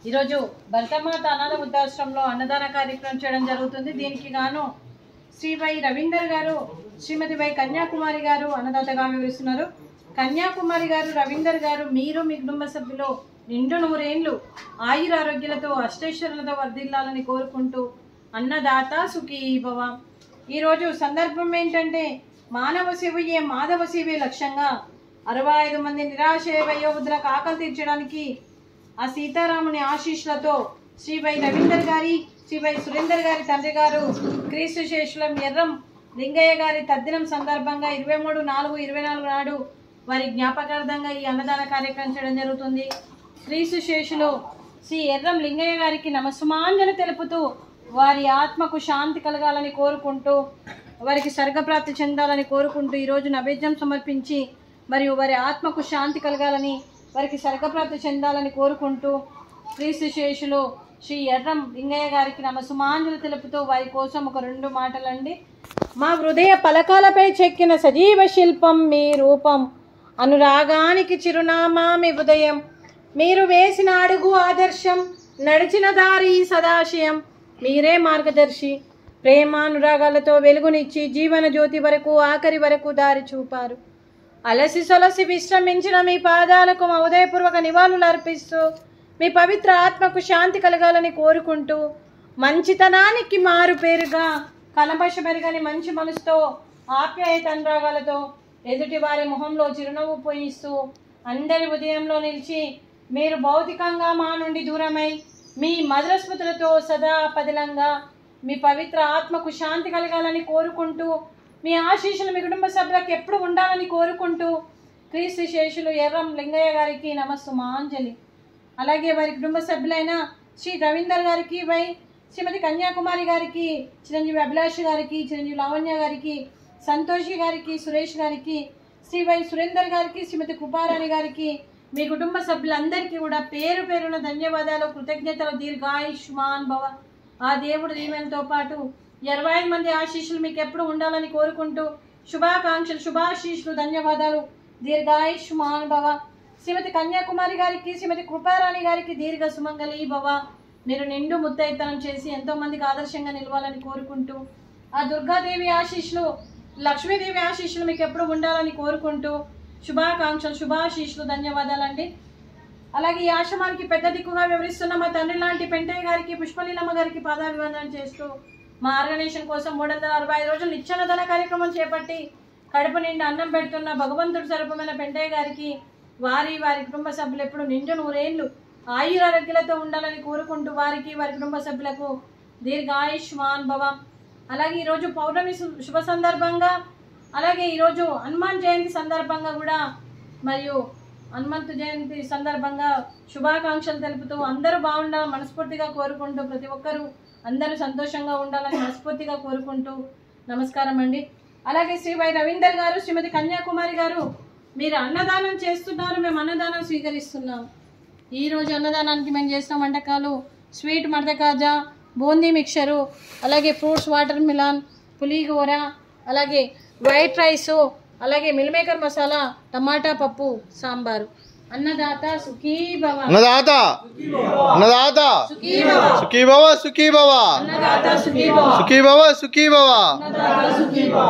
ఈరోజు భరతమాత అనాథ వృద్ధాశ్రమంలో అన్నదాన కార్యక్రమం చేయడం జరుగుతుంది. దీనికి గాను శ్రీ వై రవీందర్ గారు, శ్రీమతి వై కన్యాకుమారి గారు అన్నదాతగా వివరిస్తున్నారు. కన్యాకుమారి గారు, రవీందర్ గారు, మీరు మీ కుటుంబ సభ్యులు నిండు 100 ఏళ్ళు ఆయురారోగ్యాలతో అష్టైశ్వర్యాలతో వర్ధిల్లాలని కోరుకుంటూ అన్నదాత సుఖీ భవ. ఈరోజు సందర్భం ఏంటంటే మానవ సేవయే మాధవ సేవే లక్ష్యంగా 65 మంది నిరాశయ వయోవృద్ధులకు ఆకలి తీర్చడానికి ఆ సీతారాముని ఆశీస్సులతో శ్రీ వై రవీందర్ గారి, శ్రీ వై సురేందర్ గారి తండ్రి గారు క్రీస్తు శేషులం ఎర్రం లింగయ్య గారి తద్దినం సందర్భంగా 23/4/24 నాడు వారి జ్ఞాపకార్థంగా ఈ అన్నదాన కార్యక్రమం చేయడం జరుగుతుంది. క్రీస్తు శేషులు శ్రీ ఎర్రం లింగయ్య గారికి నమస్సుమాంజలి తెలుపుతూ వారి ఆత్మకు శాంతి కలగాలని కోరుకుంటూ వారికి స్వర్గప్రాప్తి చెందాలని కోరుకుంటూ ఈరోజు నైవేద్యం సమర్పించి మరియు వారి ఆత్మకు శాంతి కలగాలని వారికి స్వర్గప్రాప్తి చెందాలని కోరుకుంటూ క్రీస్తు శేషులు శ్రీ ఎర్రం లింగయ్య గారికి నమస్సుమాంజలి తెలుపుతూ వారి కోసం ఒక 2 మాటలండి. మా హృదయ పలకాలపై చెక్కిన సజీవ శిల్పం మీ రూపం, అనురాగానికి చిరునామా మీ ఉదయం, మీరు వేసిన అడుగు ఆదర్శం, నడిచిన దారి సదాశయం, మీరే మార్గదర్శి, ప్రేమానురాగాలతో వెలుగునిచ్చి జీవన జ్యోతి వరకు ఆఖరి వరకు దారి చూపారు. అలసి సొలసి విశ్రమించిన మీ పాదాలకు మా ఉదయపూర్వక నివాళులు అర్పిస్తూ మీ పవిత్ర ఆత్మకు శాంతి కలగాలని కోరుకుంటూ మంచితనానికి మారు పేరుగా కలపశ పెరగని మంచి మనసుతో ఆప్యాయత అనురాగాలతో ఎదుటి వారి మొహంలో చిరునవ్వు పోయిస్తూ అందరి ఉదయంలో నిలిచి మీరు భౌతికంగా మా నుండి దూరమై మీ మధుర స్మృతులతో సదా పదిలంగా మీ పవిత్ర ఆత్మకు శాంతి కలగాలని కోరుకుంటూ మీ ఆశీస్సులు మీ కుటుంబ సభ్యులకు ఎప్పుడు ఉండాలని కోరుకుంటూ క్రీస్తు శేషులు ఎర్రం లింగయ్య గారికి నమస్సుమాంజలి. అలాగే వారి కుటుంబ సభ్యులైన శ్రీ రవీందర్ గారికి, వై శ్రీమతి కన్యాకుమారి గారికి, చిరంజీవి అభిలాష్ గారికి, చిరంజీవి లావణ్య గారికి, సంతోషి గారికి, సురేష్ గారికి, శ్రీ వై సురేందర్ గారికి, శ్రీమతి కృపారాణి గారికి, మీ కుటుంబ సభ్యులందరికీ కూడా పేరు పేరున ధన్యవాదాలు, కృతజ్ఞతలు, దీర్ఘాయుష్మాన్ భవ. ఆ దేవుడు దీవెనతో పాటు 25 మంది ఆశీస్సులు మీకు ఎప్పుడు ఉండాలని కోరుకుంటూ శుభాకాంక్షలు, శుభాశీస్సులు, ధన్యవాదాలు, దీర్ఘాయుష్మాన్ భవ. శ్రీమతి కన్యాకుమారి గారికి, శ్రీమతి కృపారాణి గారికి దీర్ఘ సుమంగళి భవ. మీరు నిండు ముత్తైతనం చేసి ఎంతో మందికి ఆదర్శంగా నిలవాలని కోరుకుంటూ ఆ దుర్గాదేవి ఆశీస్సులు, లక్ష్మీదేవి ఆశీస్సులు మీకు ఎప్పుడు ఉండాలని కోరుకుంటూ శుభాకాంక్షలు, శుభాశీస్సులు, ధన్యవాదాలండి. అలాగే ఈ ఆశ్రమానికి పెద్ద దిక్కుగా వివరిస్తున్న మా తండ్రి లాంటి పెంటయ్య గారికి, పుష్పలీలమ్మ గారికి పాదాభివందనం చేస్తూ మా ఆర్గనైజేషన్ కోసం 365 రోజులు నిత్యాన్నదాన కార్యక్రమం చేపట్టి కడుపు నిండా అన్నం పెడుతున్న భగవంతుడు స్వరూపమైన పెంటయ్య గారికి, వారి కుటుంబ సభ్యులు ఎప్పుడు నిండు 100 ఏళ్ళు ఆయురారోగ్యాలతో ఉండాలని కోరుకుంటూ వారికి, వారి కుటుంబ సభ్యులకు దీర్ఘాయుష్మాన్ భవ. అలాగే ఈరోజు పౌర్ణమి శుభ సందర్భంగా, అలాగే ఈరోజు హనుమాన్ జయంతి సందర్భంగా కూడా మరియు హనుమంతు జయంతి సందర్భంగా శుభాకాంక్షలు తెలుపుతూ అందరూ బాగుండాలని మనస్ఫూర్తిగా కోరుకుంటూ ప్రతి ఒక్కరూ అందరూ సంతోషంగా ఉండాలని మనస్ఫూర్తిగా కోరుకుంటూ నమస్కారం అండి. అలాగే శ్రీ వై రవీందర్ గారు, శ్రీమతి కన్యాకుమారి గారు, మీరు అన్నదానం చేస్తున్నారు, మేము అన్నదానం స్వీకరిస్తున్నాం. ఈరోజు అన్నదానానికి మేము చేసిన వంటకాలు స్వీట్ మడత కాజా, బూందీ మిక్చరు, అలాగే ఫ్రూట్స్ వాటర్ మిలాన్, పులిగూర, అలాగే వైట్ రైసు, అలాగే మిల్మేకర్ మసాలా, టమాటా పప్పు, సాంబారు. అన్నదాత సుఖీ భవ. అన్నదాత అన్నదాత సుఖీ భవ, సుఖీ భవ, అన్నదాత సుఖీ భవ, సుఖీ భవ, సుఖీ భవ. అన్నదాత సుఖీ భవ.